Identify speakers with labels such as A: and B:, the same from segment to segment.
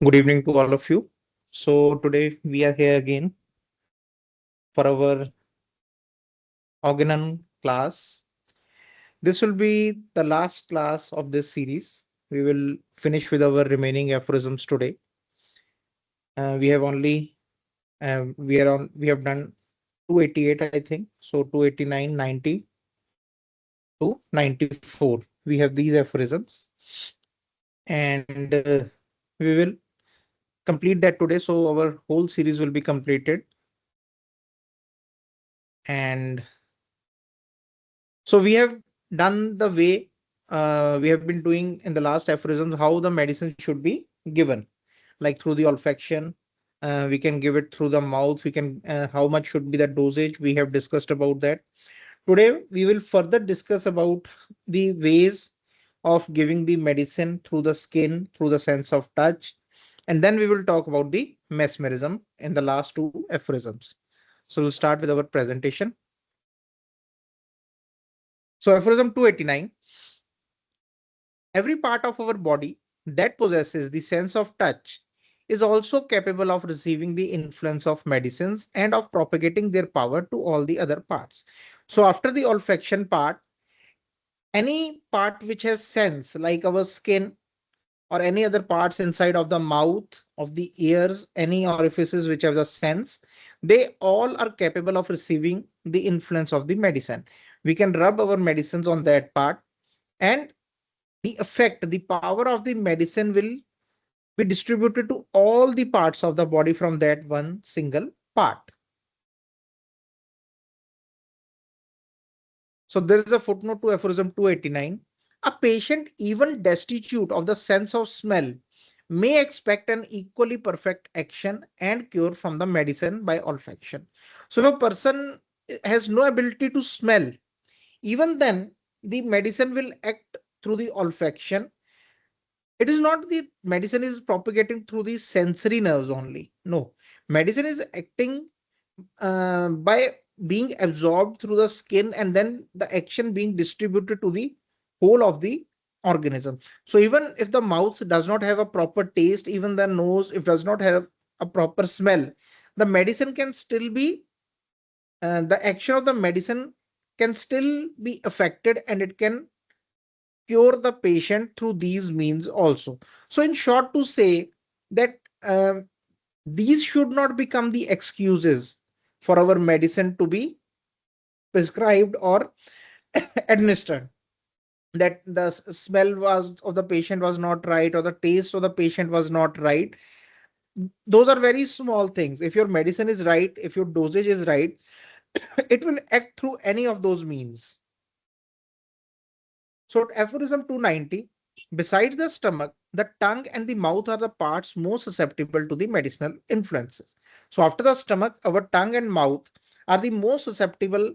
A: Good evening to all of you. So today we are here again for our Organon class. This will be the last class of this series. We will finish with our remaining aphorisms today. We have only we have done 288, I think. So 289, 90 to 94. We have these aphorisms, and we will complete that today. So our whole series will be completed. And so we have done the way we have been doing in the last aphorisms, how the medicine should be given, like through the olfaction. We can give it through the mouth. We can, how much should be the dosage? We have discussed about that. Today, we will further discuss about the ways of giving the medicine through the skin, through the sense of touch. And then we will talk about the mesmerism in the last two aphorisms. So we'll start with our presentation. So aphorism 289. Every part of our body that possesses the sense of touch is also capable of receiving the influence of medicines and of propagating their power to all the other parts. So after the olfaction part, any part which has sense, like our skin or any other parts inside of the mouth, of the ears, any orifices which have the sense, they all are capable of receiving the influence of the medicine. We can rub our medicines on that part, and the effect, the power of the medicine will be distributed to all the parts of the body from that one single part. So there is a footnote to aphorism 289. A patient, even destitute of the sense of smell, may expect an equally perfect action and cure from the medicine by olfaction. So if a person has no ability to smell, even then the medicine will act through the olfaction. It is not the medicine is propagating through the sensory nerves only. No, medicine is acting by being absorbed through the skin, and then the action being distributed to the whole of the organism. So even if the mouth does not have a proper taste, even the nose, if does not have a proper smell, the medicine can still be, the action of the medicine can still be affected, and it can cure the patient through these means also. So in short, to say that these should not become the excuses for our medicine to be prescribed or administered, that the smell was of the patient was not right, or the taste of the patient was not right. Those are very small things. If your medicine is right, if your dosage is right, it will act through any of those means. So aphorism 290. Besides the stomach, the tongue and the mouth are the parts most susceptible to the medicinal influences. So after the stomach, our tongue and mouth are the most susceptible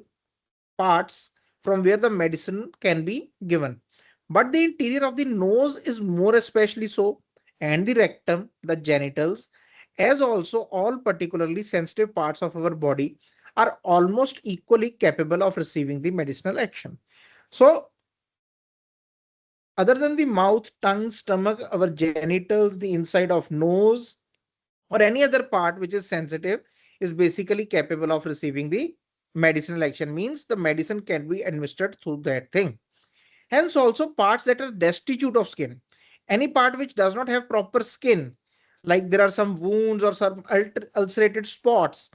A: parts from where the medicine can be given. But the interior of the nose is more especially so, and the rectum, the genitals, as also all particularly sensitive parts of our body, are almost equally capable of receiving the medicinal action. So other than the mouth, tongue, stomach, our genitals, the inside of nose, or any other part which is sensitive, is basically capable of receiving the medicinal action, means the medicine can be administered through that thing. Hence also parts that are destitute of skin, any part which does not have proper skin, like there are some wounds or some ulcerated spots,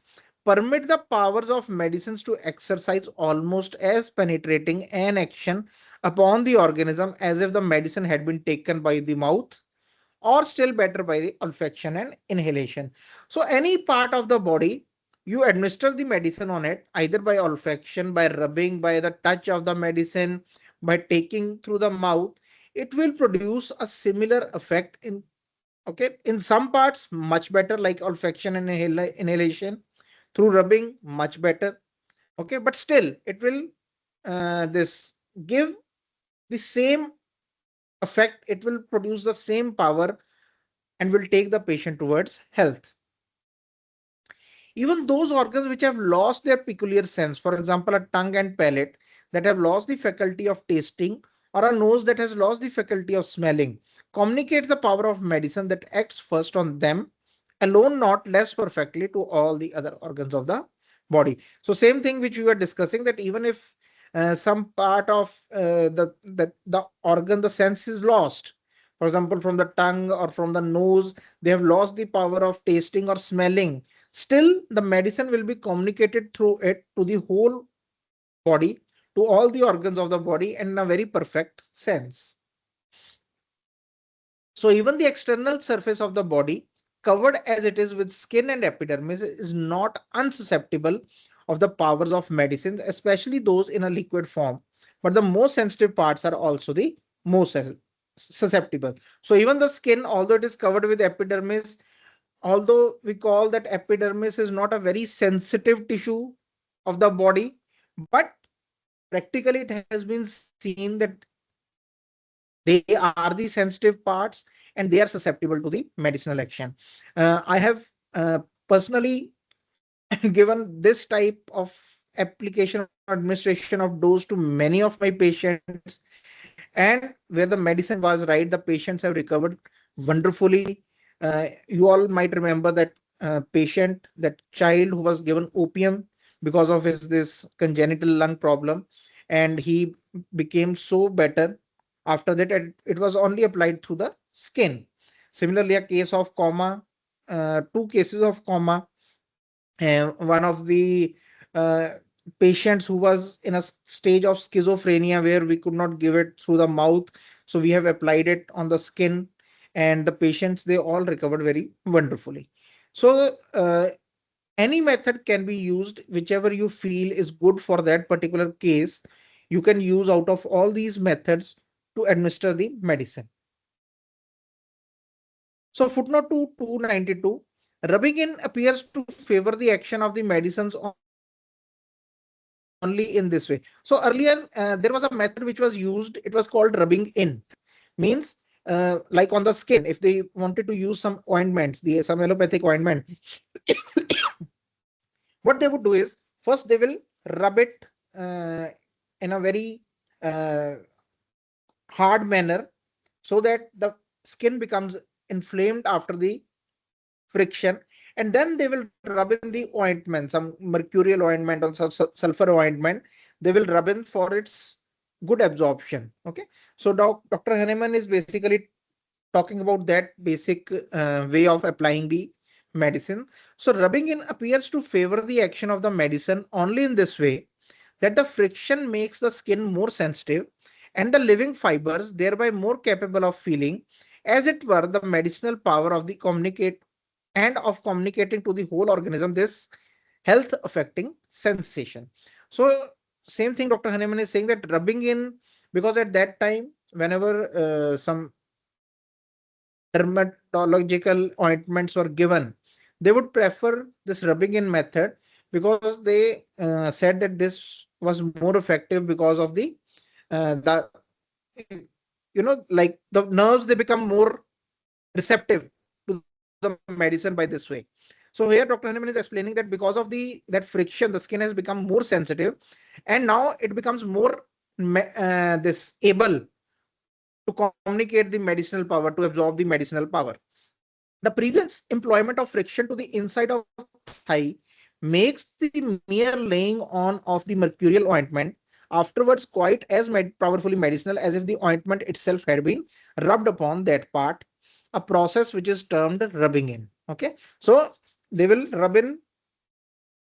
A: permit the powers of medicines to exercise almost as penetrating an action upon the organism as if the medicine had been taken by the mouth, or still better by the olfaction and inhalation. So any part of the body, you administer the medicine on it, either by olfaction, by rubbing, by the touch of the medicine, by taking through the mouth, it will produce a similar effect in, okay, in some parts much better, like olfaction and inhalation. Through rubbing, much better. Okay, but still it will this give the same effect, it will produce the same power, and will take the patient towards health. Even those organs which have lost their peculiar sense, for example, a tongue and palate that have lost the faculty of tasting, or a nose that has lost the faculty of smelling, communicates the power of medicine that acts first on them alone, not less perfectly to all the other organs of the body. So same thing which we were discussing, that even if some part of the organ, the sense is lost, for example from the tongue or from the nose, they have lost the power of tasting or smelling, still the medicine will be communicated through it to the whole body, to all the organs of the body in a very perfect sense. So even the external surface of the body, covered as it is with skin and epidermis, is not unsusceptible of the powers of medicine, especially those in a liquid form. But the most sensitive parts are also the most susceptible. So even the skin, although it is covered with epidermis, although we call that epidermis is not a very sensitive tissue of the body, but practically it has been seen that they are the sensitive parts and they are susceptible to the medicinal action. I have personally given this type of application or administration of dose to many of my patients, and where the medicine was right, the patients have recovered wonderfully. You all might remember that patient, that child who was given opium because of his this congenital lung problem, and he became so better after that, and it was only applied through the skin. Similarly, a case of coma, two cases of coma, one of the uh, patients who was in a stage of schizophrenia where we could not give it through the mouth, so we have applied it on the skin, and the patients, they all recovered very wonderfully. So any method can be used, whichever you feel is good for that particular case. You can use out of all these methods to administer the medicine. So footnote to 292, rubbing in appears to favor the action of the medicines only in this way. So earlier, there was a method which was used. It was called rubbing in. Means like on the skin, if they wanted to use some ointments, some allopathic ointment, what they would do is, first they will rub it in a very uh, hard manner, so that the skin becomes inflamed after the friction, and then they will rub in the ointment, some mercurial ointment or sulfur ointment. They will rub in for its good absorption. Okay, so Dr. Hahnemann is basically talking about that basic way of applying the medicine. So rubbing in appears to favor the action of the medicine only in this way, that the friction makes the skin more sensitive and the living fibers thereby more capable of feeling, as it were, the medicinal power of the communicate and of communicating to the whole organism this health affecting sensation. So same thing Dr. Hahnemann is saying, that rubbing in, because at that time, whenever some dermatological ointments were given, they would prefer this rubbing in method, because they said that this was more effective because of the like the nerves, they become more receptive to the medicine by this way. So here Dr. Hahnemann is explaining that because of the that friction, the skin has become more sensitive, and now it becomes more this able to communicate the medicinal power, to absorb the medicinal power. The previous employment of friction to the inside of thigh makes the mere laying on of the mercurial ointment afterwards quite as powerfully medicinal as if the ointment itself had been rubbed upon that part, a process which is termed rubbing in. Okay, so they will rub in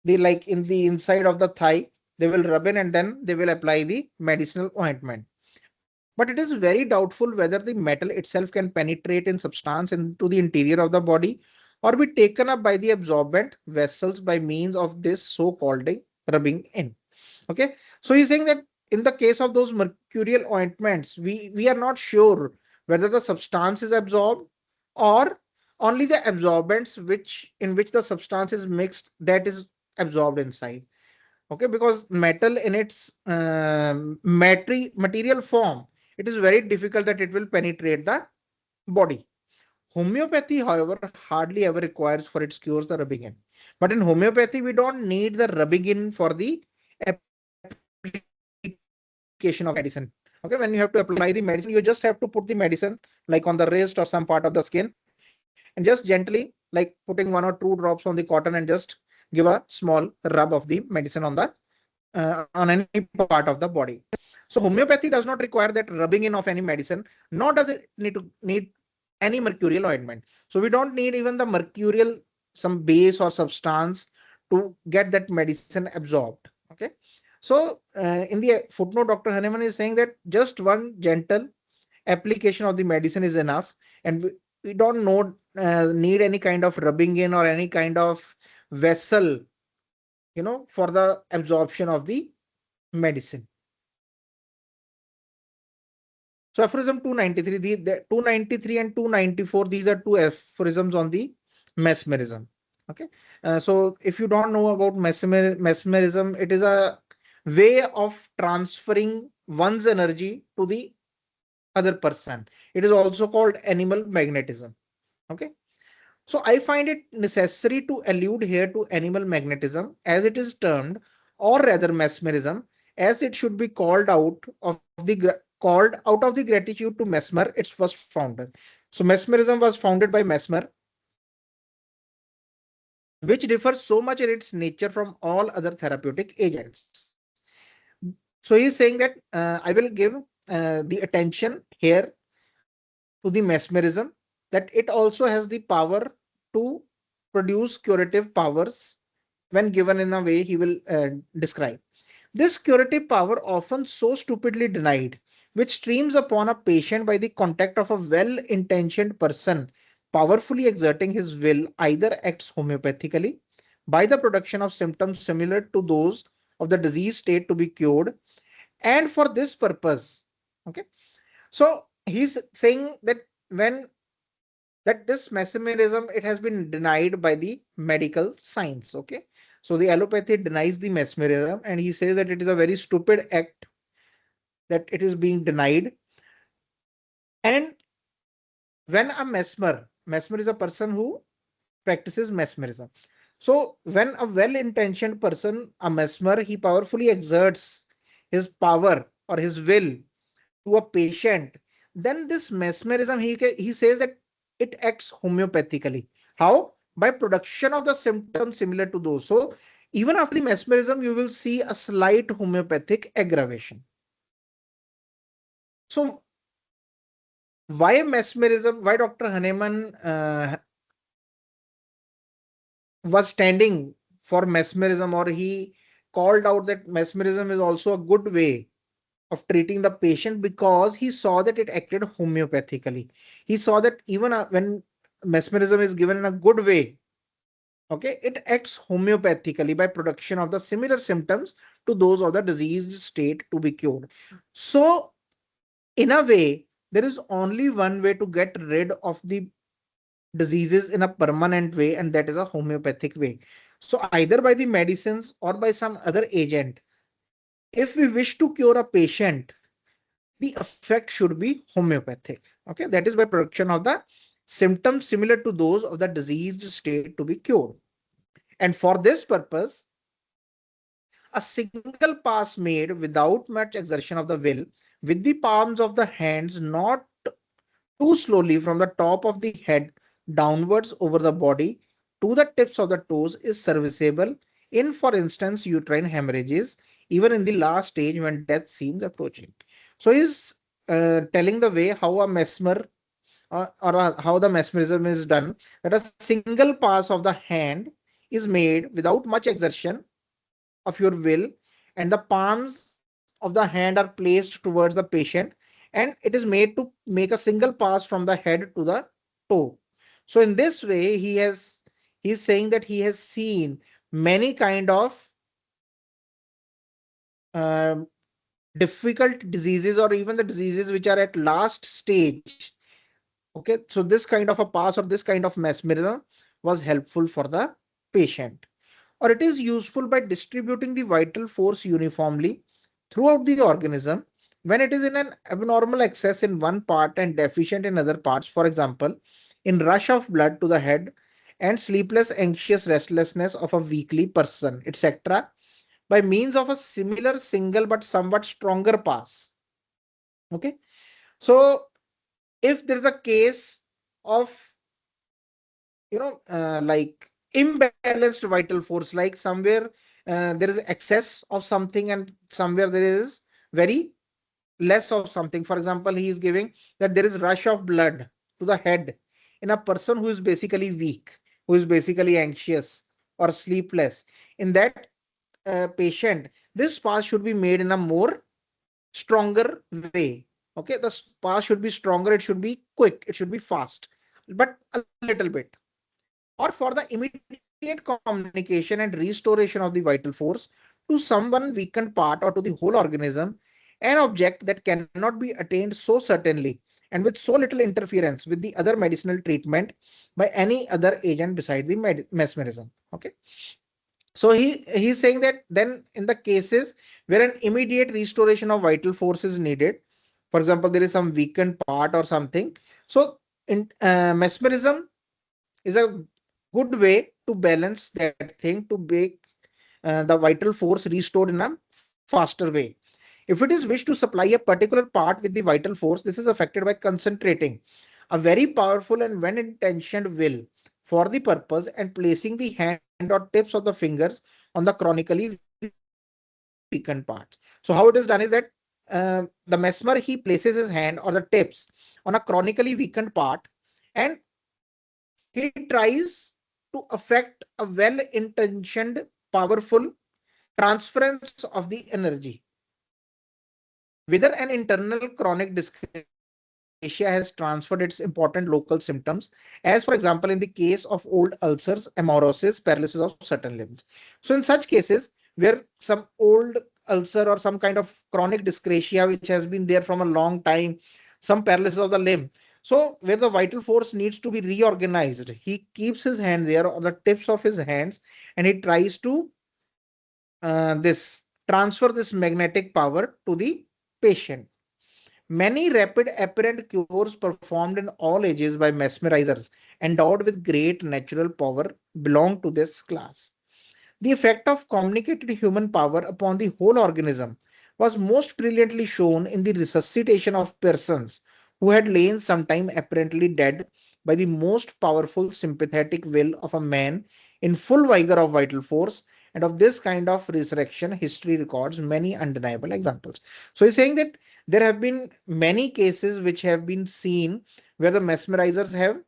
A: the, like in the inside of the thigh, they will rub in and then they will apply the medicinal ointment. But it is very doubtful whether the metal itself can penetrate in substance into the interior of the body, or be taken up by the absorbent vessels by means of this so-called rubbing in. Okay, so he's saying that in the case of those mercurial ointments, we are not sure whether the substance is absorbed, or only the absorbents which in which the substance is mixed, that is absorbed inside. Okay, because metal in its material form, it is very difficult that it will penetrate the body. Homeopathy, however, hardly ever requires for its cures the rubbing in. But in homeopathy, we don't need the rubbing in for the application of the medicine. Okay, Okay, when you have to apply the medicine, you just have to put the medicine like on the wrist or some part of the skin, and just gently, like putting 1 or 2 drops on the cotton, and just give a small rub of the medicine on any part of the body. So homeopathy does not require that rubbing in of any medicine, nor does it need any mercurial ointment. So we don't need even the mercurial, some base or substance to get that medicine absorbed. Okay. So in the footnote, Dr. Hahnemann is saying that just one gentle application of the medicine is enough, and we don't need any kind of rubbing in or any kind of vessel, for the absorption of the medicine. So aphorism 293, the 293 and 294, these are two aphorisms on the mesmerism. Okay. So if you don't know about mesmerism, it is a way of transferring one's energy to the other person. It is also called animal magnetism. Okay. So I find it necessary to allude here to animal magnetism as it is termed, or rather mesmerism, as it should be called out of the gratitude to Mesmer, its first founder. So mesmerism was founded by Mesmer, which differs so much in its nature from all other therapeutic agents. So he's saying that I will give the attention here to the mesmerism, that it also has the power to produce curative powers when given in a way he will describe. This curative power, often so stupidly denied, which streams upon a patient by the contact of a well intentioned person, powerfully exerting his will, either acts homeopathically by the production of symptoms similar to those of the disease state to be cured, and for this purpose. Okay. So he's saying that when that this mesmerism, it has been denied by the medical science. Okay. So the allopathy denies the mesmerism, and he says that it is a very stupid act, that it is being denied. And when a mesmer is a person who practices mesmerism. So when a well intentioned person, a mesmer, he powerfully exerts his power or his will to a patient, then this mesmerism, he says that it acts homeopathically. How? By production of the symptoms similar to those. So even after the mesmerism, you will see a slight homeopathic aggravation. So why mesmerism? Why Dr. Hahnemann was standing for mesmerism, or he called out that mesmerism is also a good way of treating the patient, because he saw that it acted homeopathically. He saw that even when mesmerism is given in a good way, okay, it acts homeopathically by production of the similar symptoms to those of the diseased state to be cured. So in a way, there is only one way to get rid of the diseases in a permanent way, and that is a homeopathic way. So either by the medicines or by some other agent, if we wish to cure a patient, the effect should be homeopathic. Okay, that is by production of the symptoms similar to those of the diseased state to be cured. And for this purpose, a single pass made without much exertion of the will, with the palms of the hands, not too slowly, from the top of the head downwards over the body to the tips of the toes, is serviceable in, for instance, uterine hemorrhages, even in the last stage when death seems approaching. So he's telling the way how a mesmer, how the mesmerism is done, that a single pass of the hand is made without much exertion of your will, and the palms of the hand are placed towards the patient, and it is made to make a single pass from the head to the toe. So in this way, he's saying that he has seen many kind of um, difficult diseases, or even the diseases which are at last stage. Okay, so this kind of a pass or this kind of mesmerism was helpful for the patient. Or it is useful by distributing the vital force uniformly throughout the organism when it is in an abnormal excess in one part and deficient in other parts. For example, in rush of blood to the head and sleepless, anxious restlessness of a weakly person, etc., by means of a similar single but somewhat stronger pass. Okay. So if there is a case of, like imbalanced vital force, like somewhere there is excess of something and somewhere there is very less of something. For example, he is giving that there is rush of blood to the head in a person who is basically weak, who is basically anxious or sleepless. In that patient, this pass should be made in a more stronger way. Okay, the pass should be stronger, it should be quick, it should be fast, but a little bit. Or for the immediate communication and restoration of the vital force to someone weakened part or to the whole organism, an object that cannot be attained so certainly and with so little interference with the other medicinal treatment by any other agent beside the mesmerism. Okay. So he's saying that then in the cases where an immediate restoration of vital force is needed, for example, there is some weakened part or something. So in mesmerism is a good way to balance that thing to make the vital force restored in a faster way. If it is wished to supply a particular part with the vital force, this is affected by concentrating a very powerful and well intentioned will for the purpose and placing the hand or tips of the fingers on the chronically weakened parts. So, how it is done is that the mesmer he places his hand or the tips on a chronically weakened part and he tries to affect a well intentioned, powerful transference of the energy. Whether an internal chronic dyscrasia has transferred its important local symptoms, as for example, in the case of old ulcers, amaurosis, paralysis of certain limbs. So, in such cases where some old ulcer or some kind of chronic dyscrasia which has been there from a long time, some paralysis of the limb. So, where the vital force needs to be reorganized, he keeps his hand there on the tips of his hands and he tries to this transfer this magnetic power to the patient. Many rapid apparent cures performed in all ages by mesmerizers endowed with great natural power belong to this class. The effect of communicated human power upon the whole organism was most brilliantly shown in the resuscitation of persons who had lain sometime apparently dead by the most powerful sympathetic will of a man in full vigor of vital force. And of this kind of resurrection, history records many undeniable examples. So he's saying that there have been many cases which have been seen where the mesmerizers have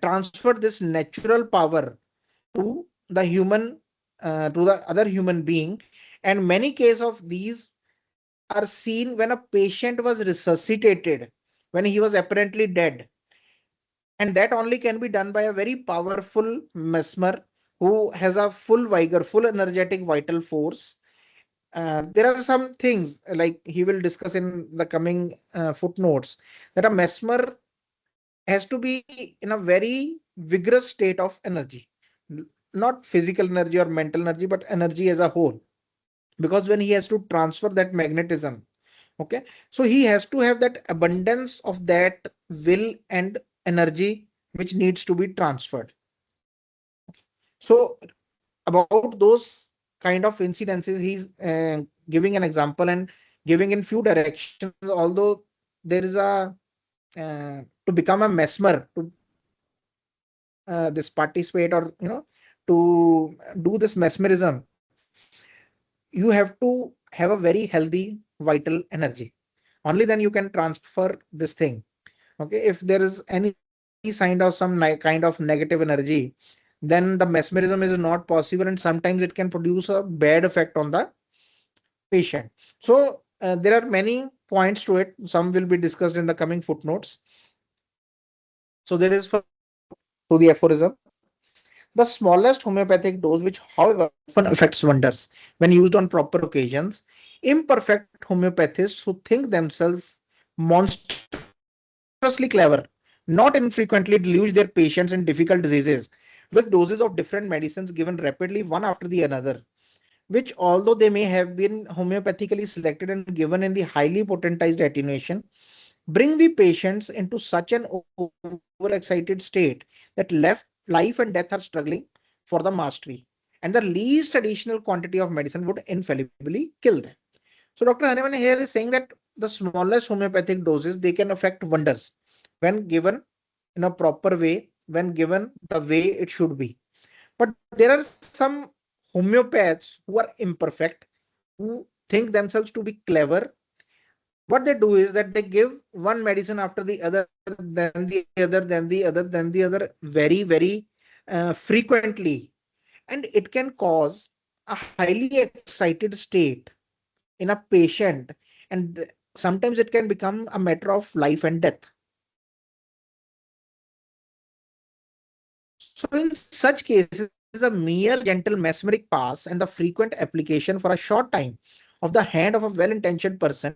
A: transferred this natural power to the human to the other human being, and many cases of these are seen when a patient was resuscitated when he was apparently dead, and that only can be done by a very powerful mesmer who has a full vigor, full energetic vital force. There are some things like he will discuss in the coming footnotes, that a mesmer has to be in a very vigorous state of energy. Not physical energy or mental energy, but energy as a whole. Because when he has to transfer that magnetism, okay, so he has to have that abundance of that will and energy which needs to be transferred. So, about those kind of incidences, he's giving an example and giving in few directions, although there is a to become a mesmer, to this participate or to do this mesmerism, you have to have a very healthy vital energy. Only then you can transfer this thing. Okay, if there is any sign of some kind of negative energy, then the mesmerism is not possible and sometimes it can produce a bad effect on the patient. So there are many points to it, some will be discussed in the coming footnotes. So there is, for to the aphorism, the smallest homeopathic dose, which however often affects wonders when used on proper occasions. Imperfect homeopathists who think themselves monstrously clever not infrequently deluge their patients in difficult diseases with doses of different medicines given rapidly one after the another, which, although they may have been homeopathically selected and given in the highly potentized attenuation, bring the patients into such an overexcited state that life and death are struggling for the mastery, and the least additional quantity of medicine would infallibly kill them. So Dr. Haneman here is saying that the smallest homeopathic doses, they can affect wonders when given in a proper way, when given the way it should be. But there are some homeopaths who are imperfect, who think themselves to be clever. What they do is that they give one medicine after the other, then the other, then the other, then the other, very frequently, and it can cause a highly excited state in a patient, and sometimes it can become a matter of life and death. So in such cases, a mere gentle mesmeric pass and the frequent application for a short time of the hand of a well-intentioned person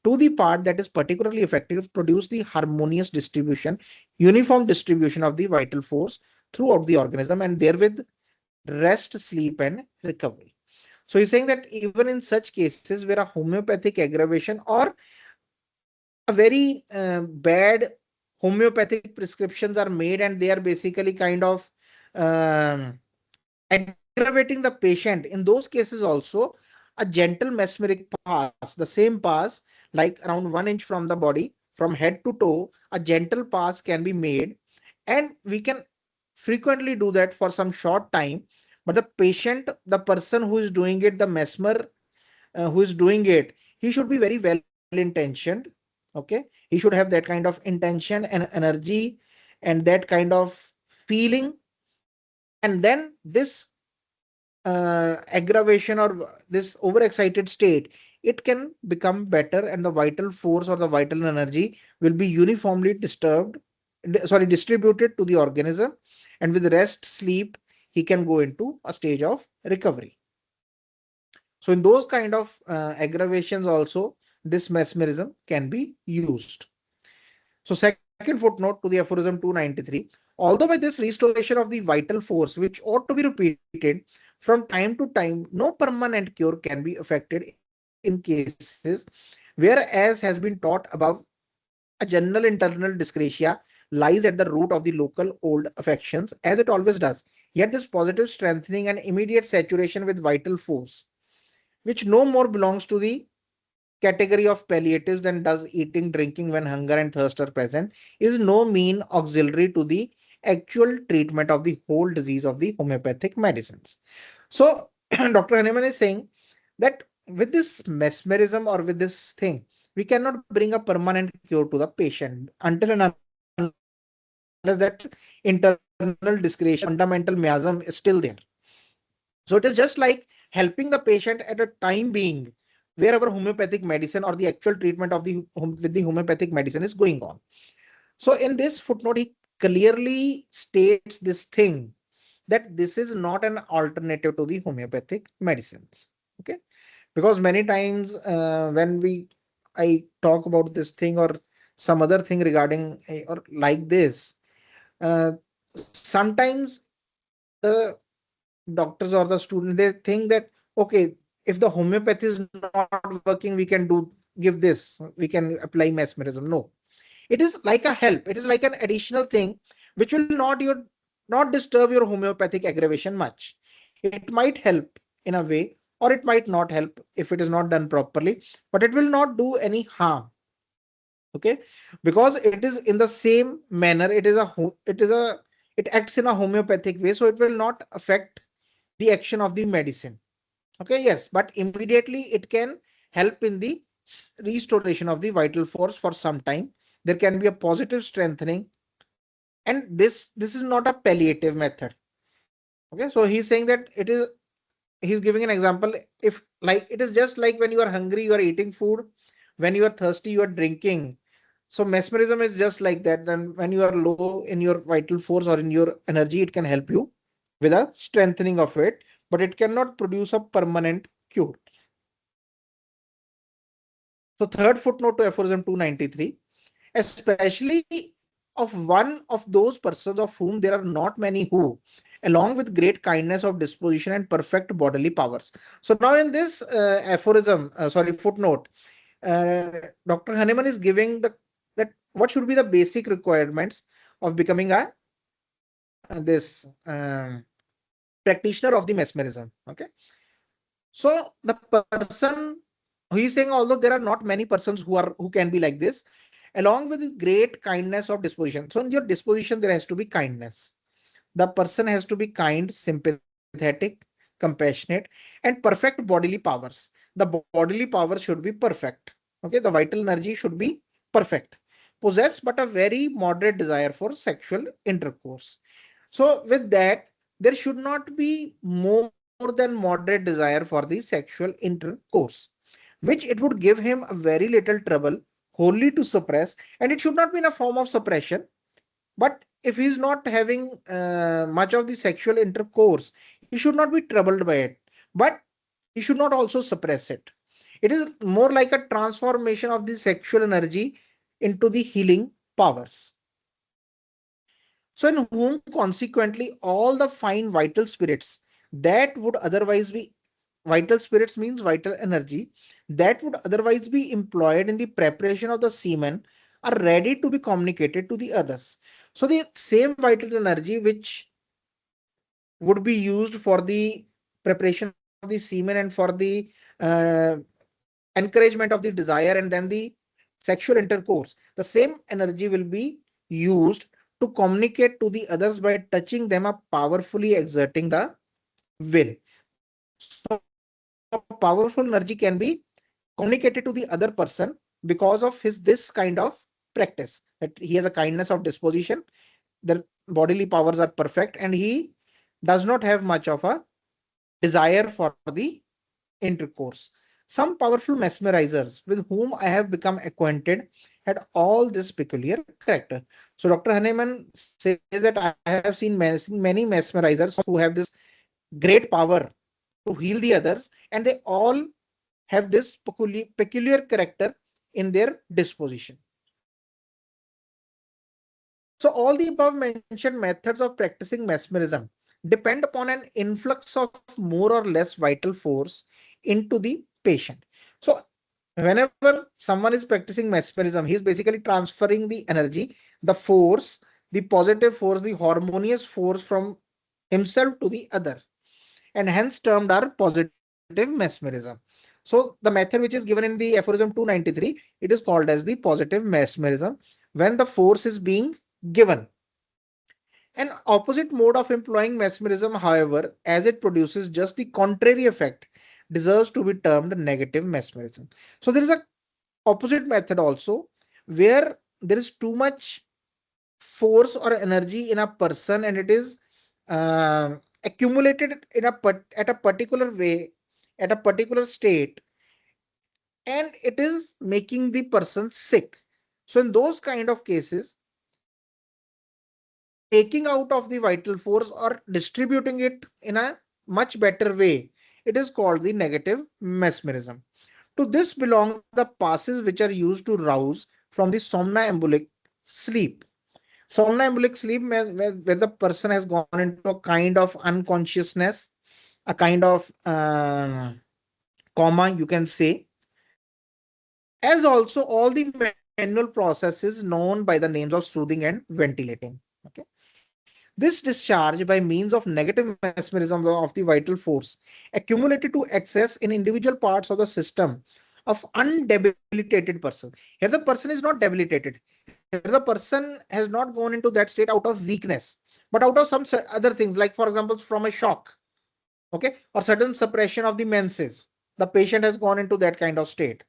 A: to the part that is particularly effective produce the harmonious distribution, uniform distribution of the vital force throughout the organism, and therewith rest, sleep, and recovery. So he's saying that even in such cases where a homeopathic aggravation or a very bad homeopathic prescriptions are made, and they are basically kind of um, aggravating the patient, in those cases also a gentle mesmeric pass, the same pass, like around 1 inch from the body, from head to toe, a gentle pass can be made, and we can frequently do that for some short time. But the patient, the person who is doing it, the mesmer who is doing it, he should be very well intentioned. Okay, he should have that kind of intention and energy and that kind of feeling, and then this aggravation or this overexcited state, it can become better, and the vital force or the vital energy will be uniformly distributed to the organism, and with rest, sleep, he can go into a stage of recovery. So in those kind of aggravations also, this mesmerism can be used. So second footnote to the aphorism 293, although by this restoration of the vital force, which ought to be repeated from time to time, no permanent cure can be affected in cases where, as has been taught above, a general internal dyscrasia lies at the root of the local old affections, as it always does. Yet this positive strengthening and immediate saturation with vital force, which no more belongs to the category of palliatives than does eating, drinking when hunger and thirst are present, is no mean auxiliary to the actual treatment of the whole disease of the homeopathic medicines. So, Dr. Hahnemann is saying that with this mesmerism or with this thing, we cannot bring a permanent cure to the patient until and unless that internal dyscrasia, fundamental miasm is still there. So it is just like helping the patient at a time being, wherever homeopathic medicine or the actual treatment of the with the homeopathic medicine is going on. So in this footnote, he clearly states this thing, that this is not an alternative to the homeopathic medicines. Okay, because many times when we I talk about this thing or some other thing regarding or like this, uh, sometimes the doctors or the student, they think that okay, if the homeopathy is not working, we can give this, we can apply mesmerism. No, it is like a help, it is like an additional thing which will not disturb your homeopathic aggravation much. It might help in a way, or it might not help if it is not done properly, but it will not do any harm. Okay, because it is in the same manner, it acts in a homeopathic way, so it will not affect the action of the medicine. Okay, yes, but immediately it can help in the restoration of the vital force for some time. There can be a positive strengthening, and this is not a palliative method. Okay, so he's saying that he's giving an example. If like it is just like when you are hungry, you are eating food. When you are thirsty, you are drinking. So mesmerism is just like that. Then when you are low in your vital force or in your energy, it can help you with a strengthening of it, but it cannot produce a permanent cure. So third footnote to aphorism 293, especially of one of those persons of whom there are not many who, along with great kindness of disposition and perfect bodily powers. So now in this footnote, Dr. Hahnemann is giving that what should be the basic requirements of becoming a this practitioner of the mesmerism. Okay, so the person He is saying, although there are not many persons who can be like this, along with the great kindness of disposition. So in your disposition, there has to be kindness. The person has to be kind, sympathetic, compassionate, and perfect bodily powers. The bodily power should be perfect. Okay, the vital energy should be perfect. Possess but a very moderate desire for sexual intercourse. So with that, there should not be more than moderate desire for the sexual intercourse, which it would give him a very little trouble wholly to suppress, and it should not be in a form of suppression. But if he's not having much of the sexual intercourse, he should not be troubled by it. But he should not also suppress it. It is more like a transformation of the sexual energy into the healing powers. So, in whom consequently all the fine vital spirits that would otherwise be, vital spirits means vital energy, that would otherwise be employed in the preparation of the semen are ready to be communicated to the others. So, the same vital energy which would be used for the preparation of the semen and for the uh, encouragement of the desire and then the sexual intercourse, the same energy will be used to communicate to the others by touching them up, powerfully exerting the will. So powerful energy can be communicated to the other person because of his this kind of practice, that he has a kindness of disposition, the bodily powers are perfect, and he does not have much of a desire for the intercourse. Some powerful mesmerizers with whom I have become acquainted had all this peculiar character. So Dr. Hahnemann says that I have seen many mesmerizers who have this great power to heal the others, and they all have this peculiar character in their disposition. So all the above mentioned methods of practicing mesmerism depend upon an influx of more or less vital force into the patient. So whenever someone is practicing mesmerism, he is basically transferring the energy, the force, the positive force, the harmonious force from himself to the other, and hence termed are positive mesmerism. So the method which is given in the aphorism 293, it is called as the positive mesmerism when the force is being given. An opposite mode of employing mesmerism, however, as it produces just the contrary effect, deserves to be termed negative mesmerism. So there is a opposite method also where there is too much force or energy in a person and it is accumulated in at a particular way, at a particular state, and it is making the person sick. So in those kind of cases, taking out of the vital force or distributing it in a much better way, it is called the negative mesmerism. To this belong the passes which are used to rouse from the somnambulic sleep. Somnambulic sleep, where the person has gone into a kind of unconsciousness, a kind of coma, you can say, as also all the manual processes known by the names of soothing and ventilating. Okay. This discharge by means of negative mesmerism of the vital force accumulated to excess in individual parts of the system of undebilitated person. Here the person is not debilitated. Here the person has not gone into that state out of weakness, but out of some other things, like for example, from a shock, okay, or sudden suppression of the menses. The patient has gone into that kind of state.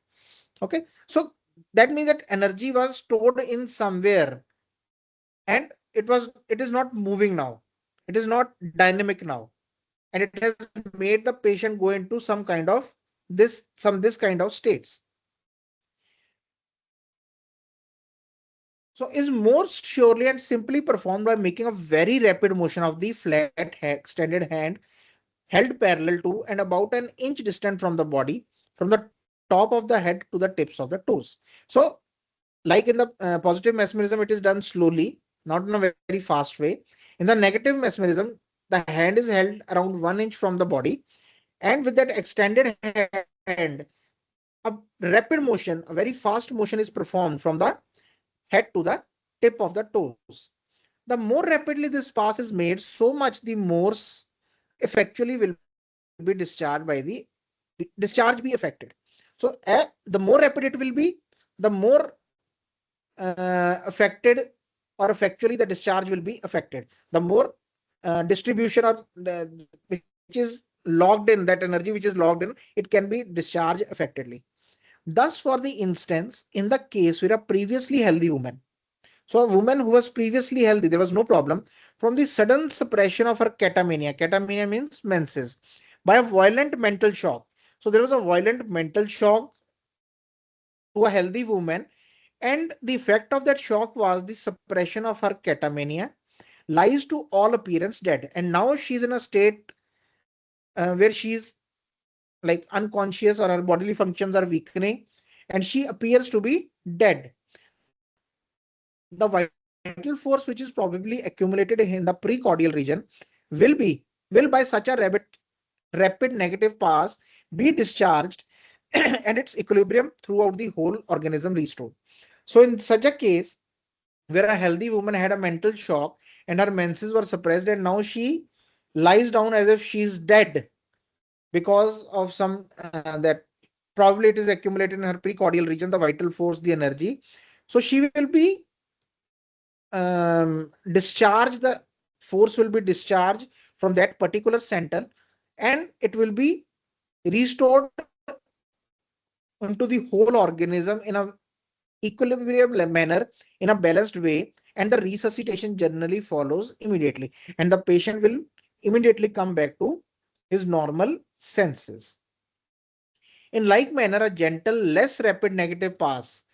A: Okay, so that means that energy was stored in somewhere and it is not moving now, it is not dynamic now, and it has made the patient go into some kind of this kind of states. So is most surely and simply performed by making a very rapid motion of the flat extended hand held parallel to and about an inch distant from the body, from the top of the head to the tips of the toes. So like in the positive mesmerism, it is done slowly, not in a very fast way. In the negative mesmerism, the hand is held around 1 inch from the body, and with that extended hand, a rapid motion, a very fast motion is performed from the head to the tip of the toes. The more rapidly this pass is made, so much the more effectually will be discharge be affected. So the more rapid it will be, the more affected, or effectually the discharge will be affected. The more distribution, or which is logged in, that energy which is logged in, it can be discharged effectively. Thus, for the instance, in the case where a previously healthy woman, so a woman who was previously healthy, there was no problem, from the sudden suppression of her catamenia means menses, by a violent mental shock. So there was a violent mental shock to a healthy woman, and the effect of that shock was the suppression of her catamenia, lies to all appearance dead. And now she's in a state where she's like unconscious, or her bodily functions are weakening, and she appears to be dead. The vital force which is probably accumulated in the precordial region will by such a rapid negative pass be discharged and its equilibrium throughout the whole organism restored. So in such a case where a healthy woman had a mental shock and her menses were suppressed, and now she lies down as if she's dead because of some that probably it is accumulated in her precordial region, the vital force, the energy. So she will be discharged, the force will be discharged from that particular center, and it will be restored into the whole organism in a equilibrium manner, in a balanced way, and the resuscitation generally follows immediately, and the patient will immediately come back to his normal senses. In like manner, a gentle, less rapid negative pass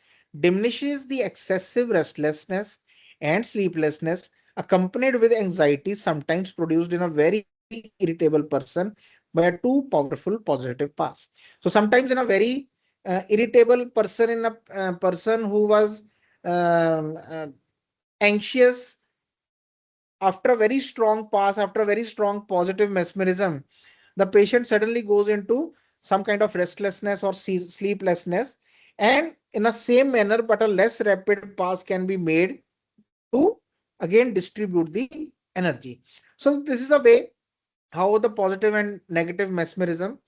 A: diminishes the excessive restlessness and sleeplessness accompanied with anxiety, sometimes produced in a very irritable person by a too powerful positive pass. So sometimes in a very irritable person, in a person who was um, uh, anxious, after a very strong pass, after a very strong positive mesmerism, the patient suddenly goes into some kind of restlessness or sleeplessness. And in the same manner, but a less rapid pass can be made to again distribute the energy. So this is a way how the positive and negative mesmerism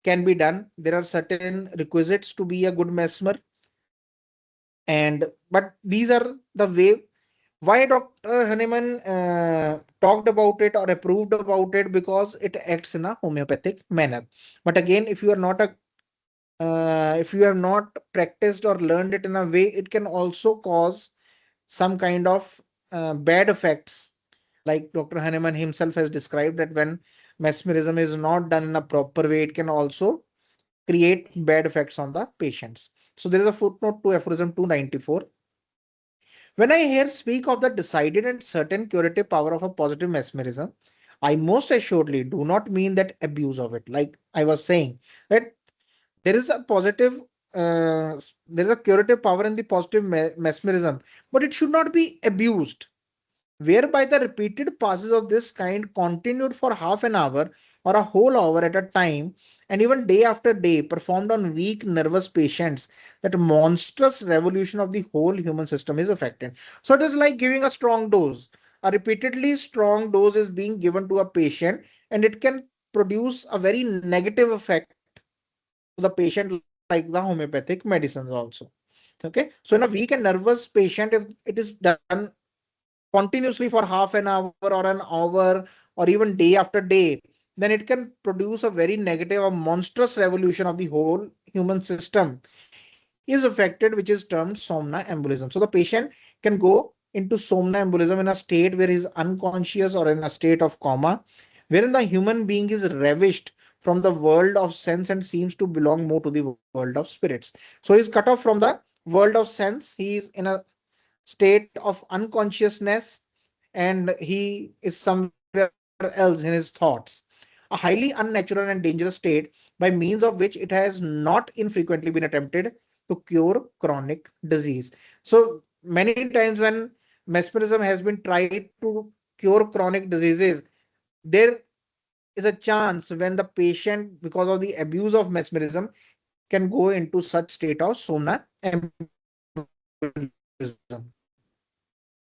A: can be done. There are certain requisites to be a good mesmer, and but these are the way. Why Dr. Hahnemann talked about it or approved about it? Because it acts in a homeopathic manner. But again, if you are not a if you have not practiced or learned it in a way, it can also cause some kind of bad effects. Like Dr. Hahnemann himself has described, that when mesmerism is not done in a proper way, it can also create bad effects on the patients. So there is a footnote to aphorism 294. When I hear speak of the decided and certain curative power of a positive mesmerism, I most assuredly do not mean that abuse of it. Like I was saying, that there is a positive, there is a curative power in the positive mesmerism, but it should not be abused, whereby the repeated passes of this kind continued for half an hour or a whole hour at a time, and even day after day, performed on weak nervous patients, that monstrous revolution of the whole human system is affected. So it is like giving a strong dose. A repeatedly strong dose is being given to a patient, and it can produce a very negative effect to the patient, like the homeopathic medicines also. Okay. So in a weak and nervous patient, if it is done continuously for half an hour or an hour, or even day after day, then it can produce a very negative, a monstrous revolution of the whole human system is affected, which is termed somnambulism. So the patient can go into somnambulism, in a state where he is unconscious or in a state of coma, wherein the human being is ravished from the world of sense and seems to belong more to the world of spirits. So he's cut off from the world of sense. He is in a state of unconsciousness, and he is somewhere else in his thoughts. A highly unnatural and dangerous state, by means of which it has not infrequently been attempted to cure chronic disease. So many times when mesmerism has been tried to cure chronic diseases, there is a chance when the patient, because of the abuse of mesmerism, can go into such state of somnambulism.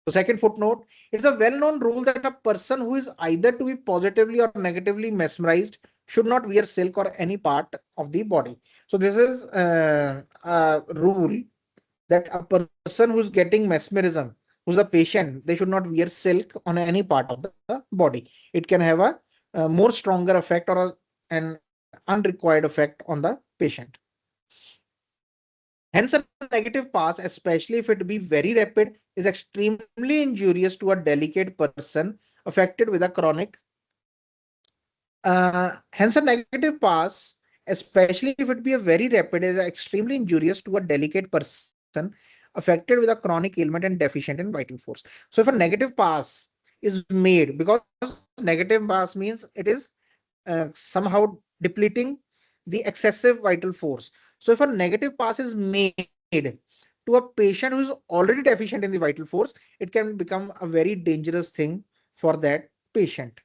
A: So second footnote, it's a well-known rule that a person who is either to be positively or negatively mesmerized should not wear silk or any part of the body. So this is a rule that a person who's getting mesmerism, who's a patient, they should not wear silk on any part of the body. It can have a more stronger effect or an unrequired effect on the patient. Hence, a negative pass, especially if it be very rapid, is extremely injurious to a delicate person affected with a chronic. Hence, a negative pass, especially if it be a very rapid, is extremely injurious to a delicate person affected with a chronic ailment and deficient in vital force. So, if a negative pass is made, because negative pass means it is somehow depleting the excessive vital force. So, if a negative pass is made to a patient who is already deficient in the vital force, it can become a very dangerous thing for that patient.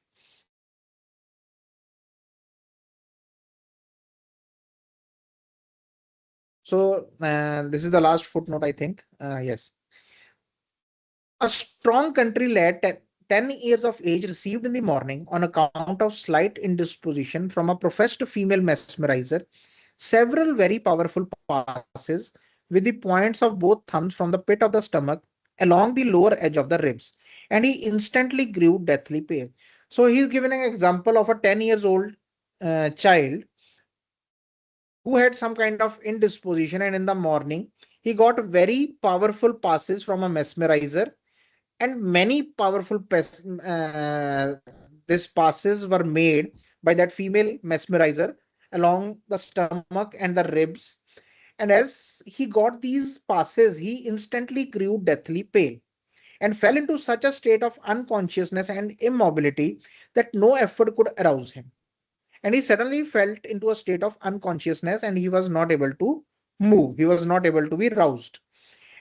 A: So this is the last footnote, I think. Yes. A strong country lad, 10 years of age, received in the morning, on account of slight indisposition from a professed female mesmerizer, several very powerful passes with the points of both thumbs from the pit of the stomach along the lower edge of the ribs, and he instantly grew deathly pale. So he is giving an example of a 10 years old child who had some kind of indisposition, and in the morning he got very powerful passes from a mesmerizer, and many powerful these passes were made by that female mesmerizer along the stomach and the ribs. And as he got these passes, he instantly grew deathly pale and fell into such a state of unconsciousness and immobility that no effort could arouse him. And he suddenly felt into a state of unconsciousness, and he was not able to move. He was not able to be roused,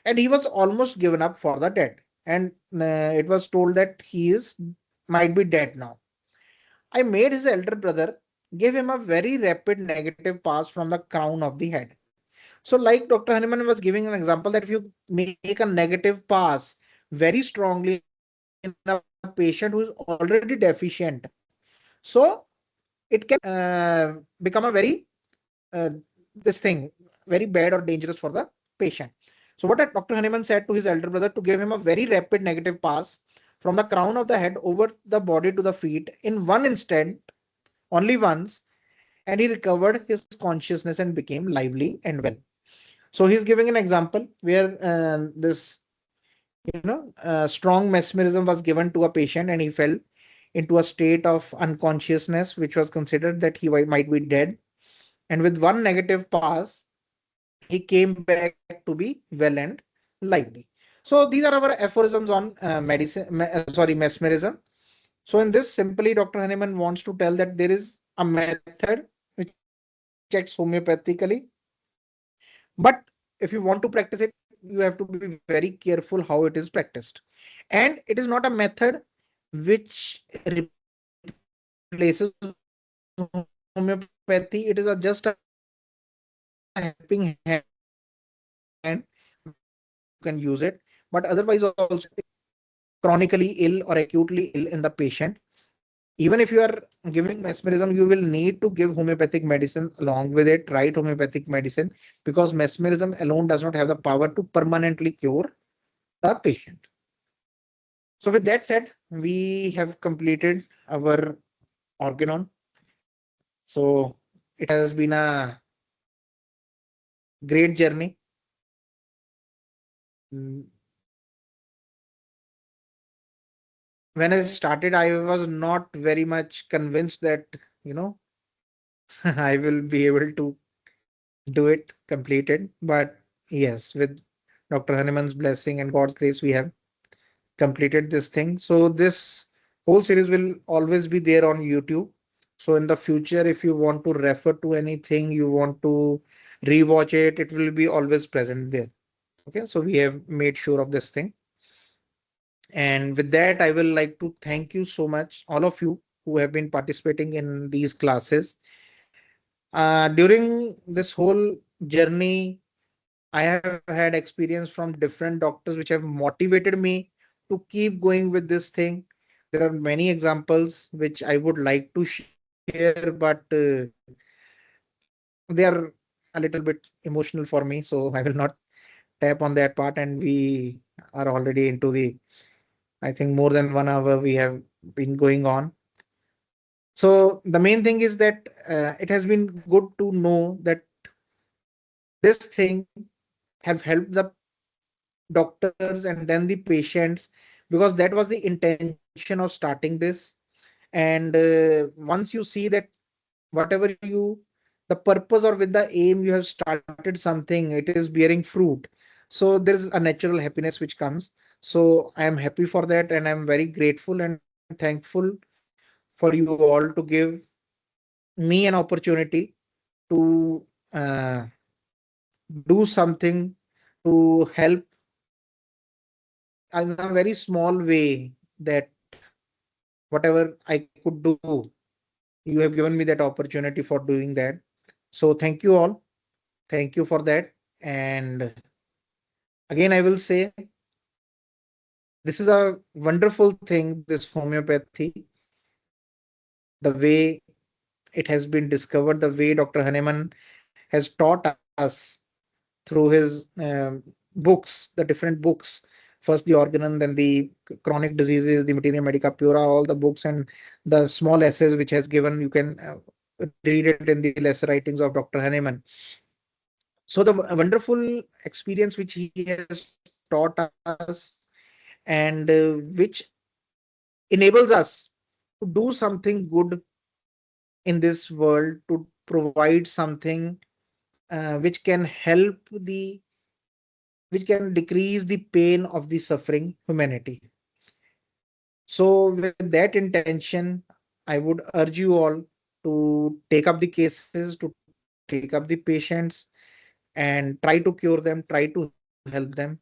A: and he was almost given up for the dead. And it was told that he is might be dead now. I made his elder brother give him a very rapid negative pass from the crown of the head. So, like Dr. Hanuman was giving an example, that if you make a negative pass very strongly in a patient who is already deficient, so it can become a very this thing very bad or dangerous for the patient. So what Dr. Hanuman said to his elder brother to give him a very rapid negative pass from the crown of the head over the body to the feet in one instant, only once, and he recovered his consciousness and became lively and well. So he's giving an example where this strong mesmerism was given to a patient, and he fell into a state of unconsciousness, which was considered that he might be dead. And with one negative pass, he came back to be well and lively. So these are our aphorisms on mesmerism. So in this, simply Dr. Hahnemann wants to tell that there is a method which acts homeopathically, but if you want to practice it, you have to be very careful how it is practiced. And it is not a method which replaces homeopathy. It is just a helping hand which can be used for the patient. But otherwise also, if a patient is chronically ill or acutely ill in the patient, even if you are giving mesmerism, you will need to give homeopathic medicine along with it, right? Homeopathic medicine, because mesmerism alone does not have the power to permanently cure the patient. So with that said, we have completed our organon. So it has been a great journey. Mm, when I started, I was not very much convinced that, you know, I will be able to do it completed. But yes, with Dr. Hanuman's blessing and God's grace, we have completed this thing. So this whole series will always be there on YouTube. So in the future, if you want to refer to anything, you want to rewatch it, it will be always present there. Okay, so we have made sure of this thing. And with that, I will like to thank you so much, all of you who have been participating in these classes. During this whole journey, I have had experience from different doctors which have motivated me to keep going with this thing. There are many examples which I would like to share, share, but they are a little bit emotional for me, so I will not tap on that part. And we are already into the, I think, more than 1 hour we have been going on. So the main thing is that it has been good to know that this thing have helped the doctors and then the patients, because that was the intention of starting this. And once you see that whatever you, the purpose or with the aim you have started something, it is bearing fruit. So there is a natural happiness which comes. So I am happy for that, and I'm very grateful and thankful for you all to give me an opportunity to do something to help in a very small way, that whatever I could do, you have given me that opportunity for doing that. So thank you all. Thank you for that. And again, I will say this is a wonderful thing, this homeopathy, the way it has been discovered, the way Dr. Hahnemann has taught us through his books, the different books. First, the Organon, then the chronic diseases, the Materia Medica Pura, all the books, and the small essays which has given. You can read it in the lesser writings of Dr. Hahnemann. So the wonderful experience which he has taught us, and which enables us to do something good in this world, to provide something which can help the, which can decrease the pain of the suffering humanity. So with that intention, I would urge you all to take up the cases, to take up the patients, and try to cure them, try to help them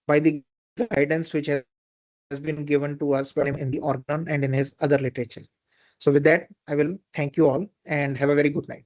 A: by the guidance which has been given to us by Dr. Hahnemann in the Organon and in his other literature. So with that, I will thank you all and have a very good night.